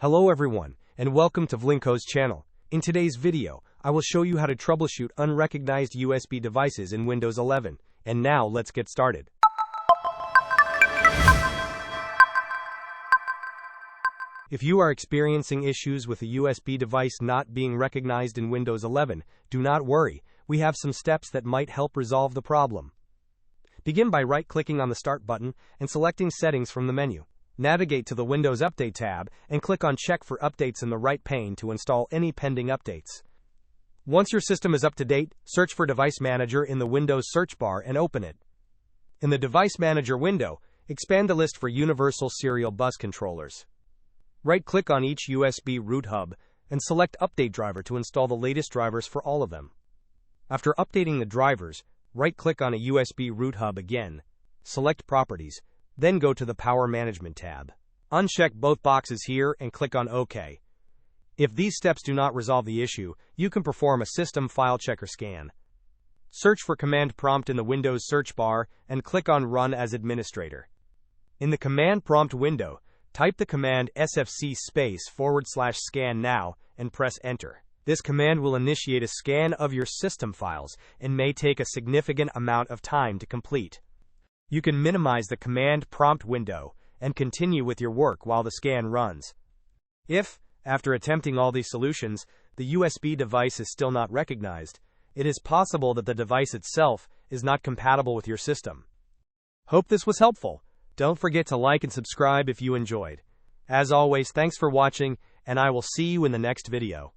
Hello everyone, and welcome to Vlinko's channel. In today's video, I will show you how to troubleshoot unrecognized USB devices in Windows 11. And now let's get started. If you are experiencing issues with a USB device not being recognized in Windows 11, do not worry, we have some steps that might help resolve the problem. Begin by right-clicking on the Start button and selecting Settings from the menu. Navigate to the Windows Update tab and click on Check for Updates in the right pane to install any pending updates. Once your system is up to date, search for Device Manager in the Windows search bar and open it. In the Device Manager window, expand the list for Universal Serial Bus Controllers. Right-click on each USB root hub and select Update Driver to install the latest drivers for all of them. After updating the drivers, right-click on a USB root hub again, select Properties, then go to the Power Management tab. Uncheck both boxes here and click on OK. If these steps do not resolve the issue, you can perform a System File Checker scan. Search for Command Prompt in the Windows search bar and click on Run as Administrator. In the Command Prompt window, type the command sfc/scan now and press Enter. This command will initiate a scan of your system files and may take a significant amount of time to complete. You can minimize the Command Prompt window and continue with your work while the scan runs. If, after attempting all these solutions, the USB device is still not recognized, it is possible that the device itself is not compatible with your system. Hope this was helpful. Don't forget to like and subscribe if you enjoyed. As always, thanks for watching, and I will see you in the next video.